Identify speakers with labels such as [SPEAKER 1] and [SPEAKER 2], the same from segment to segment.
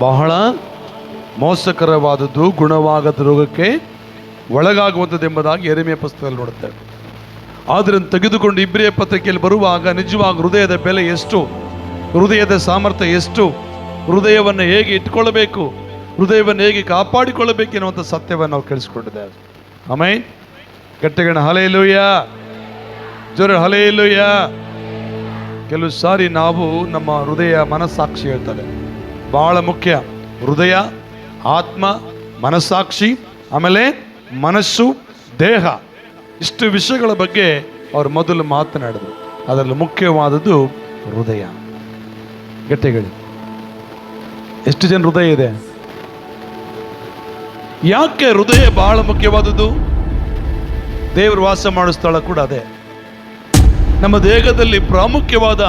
[SPEAKER 1] ಬಹಳ ಮೋಸಕರವಾದದ್ದು, ಗುಣವಾಗದ ರೋಗಕ್ಕೆ ಒಳಗಾಗುವಂಥದ್ದು ಎಂಬುದಾಗಿ ಯೆರೆಮೀಯ ಪುಸ್ತಕದಲ್ಲಿ ನೋಡುತ್ತೇವೆ. ಆದರೆ ತೆಗೆದುಕೊಂಡು ಇಬ್ರಿಯ ಪತ್ರಿಕೆಯಲ್ಲಿ ಬರುವಾಗ ನಿಜವಾಗಿ ಹೃದಯದ ಬೆಲೆ ಎಷ್ಟು, ಹೃದಯದ ಸಾಮರ್ಥ್ಯ ಎಷ್ಟು, ಹೃದಯವನ್ನು ಹೇಗೆ ಇಟ್ಕೊಳ್ಬೇಕು, ಹೃದಯವನ್ನು ಹೇಗೆ ಕಾಪಾಡಿಕೊಳ್ಳಬೇಕು ಎನ್ನುವಂಥ ಸತ್ಯವನ್ನು ನಾವು ಕೇಳಿಸ್ಕೊಂಡಿದ್ದೇವೆ. ಆಮೆನ್. ಗಟ್ಟಿಗಣ ಹಲ್ಲೆಲೂಯ, ಜೋರ ಹಲ್ಲೆಲೂಯ. ಕೆಲವು ಸಾರಿ ನಾವು ನಮ್ಮ ಹೃದಯ ಮನಸ್ಸಾಕ್ಷಿ ಹೇಳ್ತಾರೆ, ಬಹಳ ಮುಖ್ಯ. ಹೃದಯ, ಆತ್ಮ, ಮನಸ್ಸಾಕ್ಷಿ, ಆಮೇಲೆ ಮನಸ್ಸು, ದೇಹ, ಇಷ್ಟು ವಿಷಯಗಳ ಬಗ್ಗೆ ಅವರು ಮೊದಲು ಮಾತನಾಡಿದರು. ಅದರಲ್ಲಿ ಮುಖ್ಯವಾದದ್ದು ಹೃದಯ. ಗಟ್ಟಿಗಳು, ಎಷ್ಟು ಜನ ಹೃದಯ ಇದೆ? ಯಾಕೆ ಹೃದಯ ಬಹಳ ಮುಖ್ಯವಾದದ್ದು? ದೇವರು ವಾಸ ಮಾಡೋ ಸ್ಥಳ ಕೂಡ ಅದೇ. ನಮ್ಮ ದೇಹದಲ್ಲಿ ಪ್ರಾಮುಖ್ಯವಾದ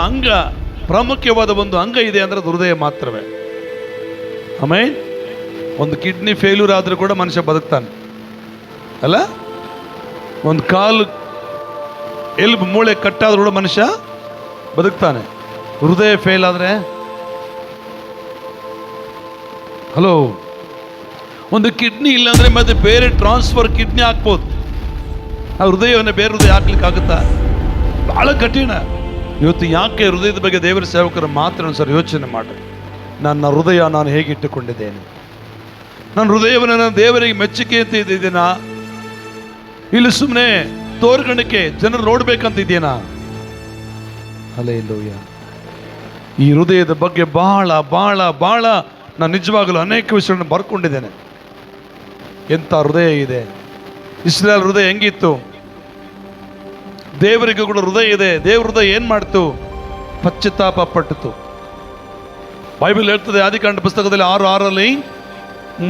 [SPEAKER 1] ಒಂದು ಅಂಗ ಇದೆ ಅಂದ್ರೆ ಅದು ಹೃದಯ ಮಾತ್ರವೇ. ಆಮೇಲೆ ಒಂದು ಕಿಡ್ನಿ ಫೇಲ್ಯೂರ್ ಆದರೂ ಕೂಡ ಮನುಷ್ಯ ಬದುಕ್ತಾನೆ ಅಲ್ಲ, ಒಂದು ಕಾಲು ಎಲುಬು ಮೂಳೆ ಕಟ್ಟಾದ್ರೂ ಕೂಡ ಮನುಷ್ಯ ಬದುಕ್ತಾನೆ. ಹೃದಯ ಫೇಲ್ ಆದರೆ, ಹಲೋ, ಒಂದು ಕಿಡ್ನಿ ಇಲ್ಲಾಂದ್ರೆ ಮತ್ತೆ ಬೇರೆ ಟ್ರಾನ್ಸ್ಫರ್ ಕಿಡ್ನಿ ಹಾಕ್ಬೋದು, ಆ ಹೃದಯವನ್ನು ಬೇರೆ ಹೃದಯ ಹಾಕ್ಲಿಕ್ಕೆ ಆಗುತ್ತಾ? ಬಹಳ ಕಠಿಣ. ಇವತ್ತು ಯಾಕೆ ಹೃದಯದ ಬಗ್ಗೆ ದೇವರ ಸೇವಕರು ಮಾತ್ರ ಒಂದ್ಸರಿ ಯೋಚನೆ ಮಾಡಿ, ನನ್ನ ಹೃದಯ ನಾನು ಹೇಗೆ ಇಟ್ಟುಕೊಂಡಿದ್ದೇನೆ? ನನ್ನ ಹೃದಯವನ್ನು ನಾನು ದೇವರಿಗೆ ಮೆಚ್ಚುಗೆ ಅಂತ ಇದ್ದೀನಾ, ಇಲ್ಲಿ ಸುಮ್ಮನೆ ತೋರ್ಗಣಕ್ಕೆ ಜನರು ನೋಡ್ಬೇಕಂತ ಇದೆಯೇನಾ? ಹಲ್ಲೆಲೂಯಾ. ಈ ಹೃದಯದ ಬಗ್ಗೆ ಬಹಳ ಬಹಳ ಬಹಳ ನಾನು ನಿಜವಾಗಲೂ ಅನೇಕ ವಿಷಯಗಳನ್ನು ಬರ್ಕೊಂಡಿದ್ದೇನೆ. ಎಂಥ ಹೃದಯ ಇದೆ! ಇಸ್ರಾಯೇಲ್ ಹೃದಯ ಹೆಂಗಿತ್ತು? ದೇವರಿಗೂ ಕೂಡ ಹೃದಯ ಇದೆ. ದೇವ್ರ ಹೃದಯ ಏನ್ ಮಾಡ್ತು? ಪಶ್ಚಾತ್ತಾಪ ಪಟ್ಟಿತು. ಬೈಬಲ್ ಹೇಳ್ತದೆ, ಆದಿಕಾಂಡ ಪುಸ್ತಕದಲ್ಲಿ 6:6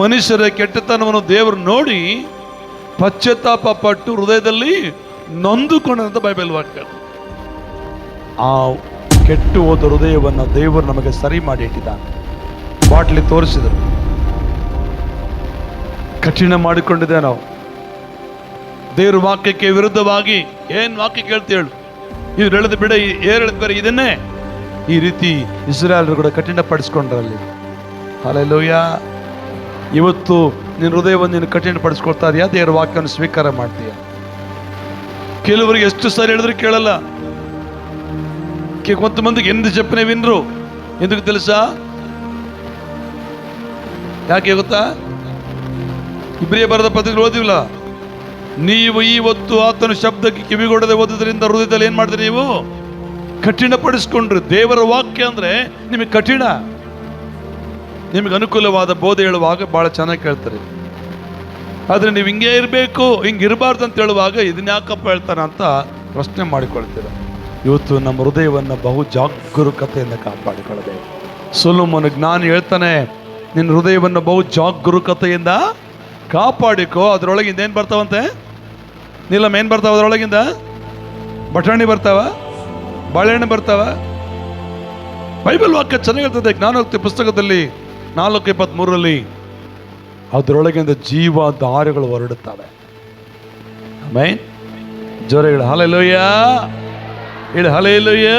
[SPEAKER 1] ಮನುಷ್ಯರ ಕೆಟ್ಟತನವನ್ನು ದೇವರು ನೋಡಿ ಪಶ್ಚಾತ್ತಾಪ ಪಟ್ಟು ಹೃದಯದಲ್ಲಿ ನೊಂದುಕೊಂಡಂತ ಬೈಬಲ್ ವಾಕ್ಯ. ಆ ಕೆಟ್ಟು ಹೋದ ಹೃದಯವನ್ನು ದೇವರು ನಮಗೆ ಸರಿ ಮಾಡಿ ಇಟ್ಟಿದ್ದಾನೆ. ಬಾಟ್ಲಿ ತೋರಿಸಿದರು, ಕಠಿಣ ಮಾಡಿಕೊಂಡಿದ್ದೆ ನಾವು. ದೇವ್ರ ವಾಕ್ಯಕ್ಕೆ ವಿರುದ್ಧವಾಗಿ ಏನ್ ವಾಕ್ಯ ಕೇಳ್ತಿ ಹೇಳು, ಇವ್ರು ಹೇಳದ್ ಬಿಡ, ಹೇಳದ್ ಬೇರೆ, ಇದನ್ನೇ ಈ ರೀತಿ ಇಸ್ರಾಯೇಲ್ರು ಕೂಡ ಕಠಿಣ ಪಡಿಸ್ಕೊಂಡ್ರಲ್ಲಿ. ಹಲ್ಲೆಲೂಯಾ. ಇವತ್ತು ನಿನ್ನ ಹೃದಯವನ್ನು ನೀನು ಕಠಿಣ ಪಡಿಸ್ಕೊಳ್ತಾ ಇದೆಯಾ? ದೇವರ ವಾಕ್ಯವನ್ನು ಸ್ವೀಕಾರ ಮಾಡ್ತೀಯ? ಕೆಲವರಿಗೆ ಎಷ್ಟು ಸಾರಿ ಹೇಳಿದ್ರು ಕೇಳಲ್ಲ. కొంతమందికి ಎಂದು చెప్పిన వినరు. ఎందుకు తెలుసా? ಯಾಕೆ ಗೊತ್ತಾ? ಇಬ್ರಿಯ ಬರೆದ ಪತ್ರಿಕೆ ಓದಿವಲ್ಲ, ನೀವು ಇವತ್ತು ಆತನ ಶಬ್ದಕ್ಕೆ ಕಿವಿಗೊಡದೆ ಓದಿದ್ರಿಂದ ಹೃದಯದಲ್ಲಿ ಏನ್ ಮಾಡಿದ್ರಿ? ನೀವು ಕಠಿಣಪಡಿಸ್ಕೊಂಡ್ರಿ. ದೇವರ ವಾಕ್ಯ ಅಂದ್ರೆ ನಿಮಗೆ ಕಠಿಣ. ನಿಮಗೆ ಅನುಕೂಲವಾದ ಬೋಧೆ ಹೇಳುವಾಗ ಬಹಳ ಚೆನ್ನಾಗಿ ಕೇಳ್ತಾರೆ, ಆದ್ರೆ ನೀವು ಹಿಂಗೆ ಇರಬೇಕು, ಹಿಂಗೆ ಇರಬಾರ್ದು ಅಂತ ಹೇಳುವಾಗ ಇದನ್ನ ಯಾಕಪ್ಪ ಹೇಳ್ತಾನೆ ಅಂತ ಪ್ರಶ್ನೆ ಮಾಡಿಕೊಳ್ತೀರ. ಇವತ್ತು ನಮ್ಮ ಹೃದಯವನ್ನು ಬಹು ಜಾಗರೂಕತೆಯಿಂದ ಕಾಪಾಡಿಕೊಳ್ಳಬೇಕು. ಸೊಲೊಮೋನ ಜ್ಞಾನಿ ಹೇಳ್ತಾನೆ, ನಿನ್ನ ಹೃದಯವನ್ನು ಬಹು ಜಾಗರೂಕತೆಯಿಂದ ಕಾಪಾಡಿಕೋ. ಅದರೊಳಗಿಂದ ಏನು ಬರ್ತಾವಂತೆ? ನೀಲಮ್ಮ ಏನು ಬರ್ತಾವ? ಅದರೊಳಗಿಂದ ಬಟಾಣಿ ಬರ್ತಾವ, ಬಾಳೆಹಣ್ಣು ಬರ್ತಾವ. ಬೈಬಲ್ ವಾಕ್ಯ ಚೆನ್ನಾಗಿ ಹೇಳ್ತದೆ. ಜ್ಞಾನೋಕ್ತಿ ಪುಸ್ತಕದಲ್ಲಿ 4:23 ಅದರೊಳಗಿಂದ ಜೀವಧಾರೆಗಳು ಹೊರಡುತ್ತವೆ. ಆಮೆನ್. ಜೋರಗಳು ಹಲ್ಲೆಲೂಯಾ, ಹೇಳಿ ಹಲ್ಲೆಲೂಯಾ.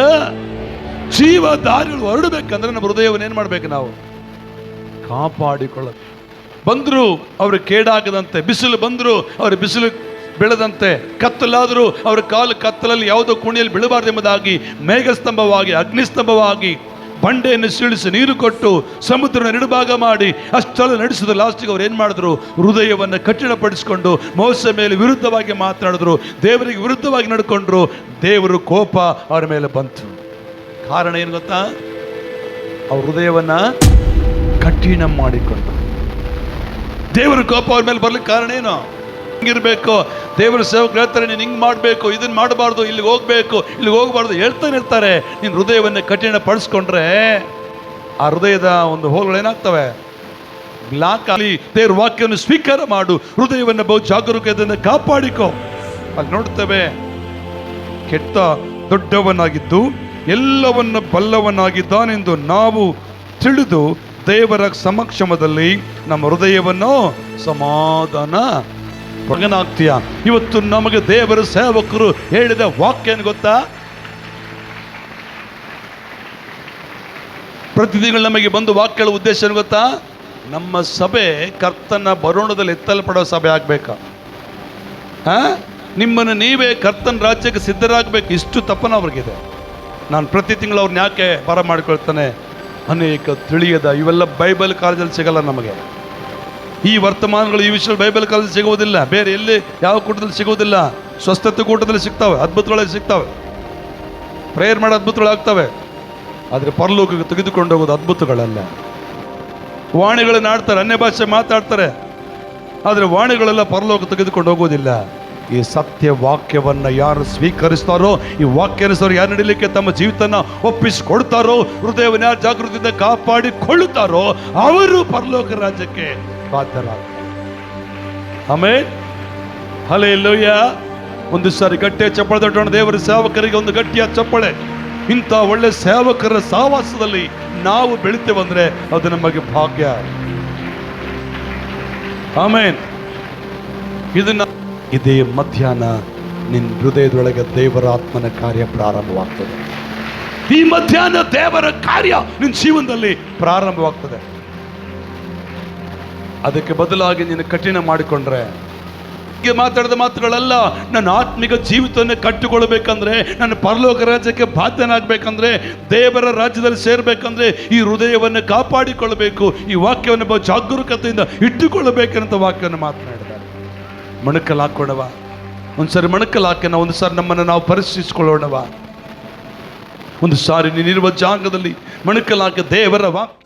[SPEAKER 1] ಜೀವಧಾರೆಗಳು ಹೊರಡಬೇಕಂದ್ರೆ ನಮ್ಮ ಹೃದಯವನ್ನು ಏನು ಮಾಡ್ಬೇಕು? ನಾವು ಕಾಪಾಡಿಕೊಳ್ಳಬೇಕು. ಬಂದ್ರು ಅವರು ಕೇಡಾಗದಂತೆ, ಬಿಸಿಲು ಬಂದ್ರು ಅವರು ಬಿಸಿಲು ಬೆಳೆದಂತೆ, ಕತ್ತಲಾದರೂ ಅವರ ಕಾಲು ಕತ್ತಲಲ್ಲಿ ಯಾವುದೋ ಕುಣಿಯಲ್ಲಿ ಬೀಳಬಾರ್ದು ಎಂಬುದಾಗಿ ಮೇಘಸ್ತಂಭವಾಗಿ, ಅಗ್ನಿಸ್ತಂಭವಾಗಿ, ಬಂಡೆಯನ್ನು ಸೀಳಿಸಿ ನೀರು ಕೊಟ್ಟು ಸಮುದ್ರನ ನಡುಭಾಗ ಮಾಡಿ ಅಷ್ಟೆಲ್ಲ ನಡೆಸಿದ್ರು. ಲಾಸ್ಟಿಗೆ ಅವ್ರು ಏನು ಮಾಡಿದ್ರು? ಹೃದಯವನ್ನು ಕಠಿಣಪಡಿಸಿಕೊಂಡು ಮೋಸ ಮೇಲೆ ವಿರುದ್ಧವಾಗಿ ಮಾತನಾಡಿದ್ರು, ದೇವರಿಗೆ ವಿರುದ್ಧವಾಗಿ ನಡ್ಕೊಂಡ್ರು. ದೇವರು ಕೋಪ ಅವರ ಮೇಲೆ ಬಂತು. ಕಾರಣ ಏನು ಗೊತ್ತಾ? ಅವ್ರ ಹೃದಯವನ್ನ ಕಠಿಣ ಮಾಡಿಕೊಂಡು. ದೇವರ ಕೋಪ ಅವ್ರ ಮೇಲೆ ಬರ್ಲಿಕ್ಕೆ ಕಾರಣ ಏನು? ಹಿಂಗಿರ್ಬೇಕು. ದೇವರ ಸೇವಕರು ಹೇಳ್ತಾರೆ, ನೀನು ಹಿಂಗೆ ಮಾಡಬೇಕು, ಇದನ್ನು ಮಾಡಬಾರ್ದು, ಇಲ್ಲಿಗೆ ಹೋಗ್ಬೇಕು, ಇಲ್ಲಿಗೆ ಹೋಗಬಾರ್ದು ಹೇಳ್ತಾನೆ ಇರ್ತಾರೆ. ನೀನು ಹೃದಯವನ್ನು ಕಠಿಣ ಪಡಿಸ್ಕೊಂಡ್ರೆ ಆ ಹೃದಯದ ಒಂದು ಹೋಲ್ಗಳೇನಾಗ್ತವೆ? ಬ್ಲಾಕ್ ಆಗಲಿ. ದೇವರ ವಾಕ್ಯವನ್ನು ಸ್ವೀಕಾರ ಮಾಡು, ಹೃದಯವನ್ನು ಬಹು ಜಾಗರೂಕತೆಯಿಂದ ಕಾಪಾಡಿಕೋ. ಅಲ್ಲಿ ನೋಡ್ತೇವೆ, ಕೆಟ್ಟ ದೊಡ್ಡವನಾಗಿದ್ದು ಎಲ್ಲವನ್ನ ಬಲ್ಲವನಾಗಿದ್ದಾನೆಂದು ನಾವು ತಿಳಿದು ದೇವರ ಸಮಕ್ಷಮದಲ್ಲಿ ನಮ್ಮ ಹೃದಯವನ್ನು ಸಮಾಧಾನ ಪಗನಾಗ್ತೀಯ. ಇವತ್ತು ನಮಗೆ ದೇವರ ಸೇವಕರು ಹೇಳಿದ ವಾಕ್ಯ ಏನು ಗೊತ್ತಾ? ಪ್ರತಿ ತಿಂಗಳು ನಮಗೆ ಬಂದು ವಾಕ್ಯ ಹೇಳುವ ಉದ್ದೇಶ ಏನು ಗೊತ್ತಾ? ನಮ್ಮ ಸಭೆ ಕರ್ತನ ಬರೋಣದಲ್ಲಿ ಎತ್ತಲ್ಪಡೋ ಸಭೆ ಆಗಬೇಕಾ? ನಿಮ್ಮನ್ನು ನೀವೇ ಕರ್ತನ ರಾಜ್ಯಕ್ಕೆ ಸಿದ್ಧರಾಗಬೇಕು. ಇಷ್ಟು ತಪ್ಪನ ಅವ್ರಿಗಿದೆ. ನಾನು ಪ್ರತಿ ತಿಂಗಳು ಅವ್ರನ್ನ ಯಾಕೆ ಬರ ಮಾಡ್ಕೊಳ್ತಾನೆ? ಅನೇಕ ತಿಳಿಯದ ಇವೆಲ್ಲ ಬೈಬಲ್ ಕಾಲೇಜಲ್ಲಿ ಸಿಗಲ್ಲ ನಮಗೆ. ಈ ವರ್ತಮಾನಗಳು ಈ ವಿಷಯ ಬೈಬಲ್ ಕಾಲೇಜಲ್ಲಿ ಸಿಗುವುದಿಲ್ಲ, ಬೇರೆ ಎಲ್ಲಿ ಯಾವ ಕೂಟದಲ್ಲಿ ಸಿಗುವುದಿಲ್ಲ. ಸ್ವಸ್ಥತೆ ಕೂಟದಲ್ಲಿ ಸಿಗ್ತವೆ, ಅದ್ಭುತಗಳಲ್ಲಿ ಸಿಗ್ತವೆ, ಪ್ರೇಯರ್ ಮಾಡೋ ಅದ್ಭುತಗಳಾಗ್ತವೆ. ಆದರೆ ಪರಲೋಕಕ್ಕೆ ತೆಗೆದುಕೊಂಡು ಹೋಗೋದು ಅದ್ಭುತಗಳಲ್ಲ. ವಾಣಿಗಳನ್ನ ಆಡ್ತಾರೆ, ಅನ್ಯ ಭಾಷೆ ಮಾತಾಡ್ತಾರೆ, ಆದರೆ ವಾಣಿಗಳೆಲ್ಲ ಪರಲೋಕ ತೆಗೆದುಕೊಂಡು ಹೋಗೋದಿಲ್ಲ. ಈ ಸತ್ಯ ವಾಕ್ಯವನ್ನು ಯಾರು ಸ್ವೀಕರಿಸ್ತಾರೋ, ಈ ವಾಕ್ಯಾನುಸಾರ ಯಾರು ನಡೀಲಿಕ್ಕೆ ತಮ್ಮ ಜೀವಿತನ ಒಪ್ಪಿಸಿಕೊಡ್ತಾರೋ, ಹೃದಯವನ್ನು ಯಾರು ಜಾಗೃತಿಯಿಂದ ಕಾಪಾಡಿಕೊಳ್ಳುತ್ತಾರೋ ಅವರು ಪರಲೋಕ ರಾಜ್ಯಕ್ಕೆ ಬಾಧ್ಯರಾಗ್ತಾರೆ. ಆಮೇಲೆ ಹಲ್ಲೆಲೂಯ. ಒಂದು ಸಾರಿ ಗಟ್ಟಿಯ ಚಪ್ಪಳೆ ತಟ್ಟೋಣ. ದೇವರ ಸೇವಕರಿಗೆ ಒಂದು ಗಟ್ಟಿಯ ಚಪ್ಪಳೆ. ಇಂಥ ಒಳ್ಳೆ ಸೇವಕರ ಸಹವಾಸದಲ್ಲಿ ನಾವು ಬೆಳಿತೇವಂದ್ರೆ ಅದು ನಮಗೆ ಭಾಗ್ಯ. ಆಮೇನ್. ಇದನ್ನ ಇದೇ ಮಧ್ಯಾಹ್ನ ನಿನ್ನ ಹೃದಯದೊಳಗೆ ದೇವರ ಆತ್ಮನ ಕಾರ್ಯ ಪ್ರಾರಂಭವಾಗ್ತದೆ. ಈ ಮಧ್ಯಾಹ್ನ ದೇವರ ಕಾರ್ಯ ನಿನ್ನ ಜೀವನದಲ್ಲಿ ಪ್ರಾರಂಭವಾಗ್ತದೆ. ಅದಕ್ಕೆ ಬದಲಾಗಿ ನೀನು ಕಠಿಣ ಮಾಡಿಕೊಂಡ್ರೆ, ಮಾತಾಡಿದ ಮಾತುಗಳಲ್ಲ, ನನ್ನ ಆತ್ಮಿಕ ಜೀವಿತವನ್ನು ಕಟ್ಟಿಕೊಳ್ಬೇಕಂದ್ರೆ, ನನ್ನ ಪರಲೋಕ ರಾಜ್ಯಕ್ಕೆ ಬಾಧ್ಯನಾಗಬೇಕಂದ್ರೆ, ದೇವರ ರಾಜ್ಯದಲ್ಲಿ ಸೇರ್ಬೇಕಂದ್ರೆ ಈ ಹೃದಯವನ್ನು ಕಾಪಾಡಿಕೊಳ್ಬೇಕು, ಈ ವಾಕ್ಯವನ್ನು ಬಹು ಜಾಗರೂಕತೆಯಿಂದ ಇಟ್ಟುಕೊಳ್ಳಬೇಕಂತ ವಾಕ್ಯವನ್ನು ಮಾತನಾಡಿದ್ದಾರೆ. ಮಣಕಲ್ ಹಾಕೋಣವ, ಒಂದ್ಸರಿ ಮಣಕಲ್ ಹಾಕೋಣ, ಒಂದು ಸಾರಿ ನಮ್ಮನ್ನು ನಾವು ಪರಿಶೀಲಿಸಿಕೊಳ್ಳೋಣವ. ಒಂದು ಸಾರಿ ನೀನಿರುವ ಜಾಗದಲ್ಲಿ ಮಣಕಲ್ ಹಾಕಿ ದೇವರ ವಾಕ್ಯ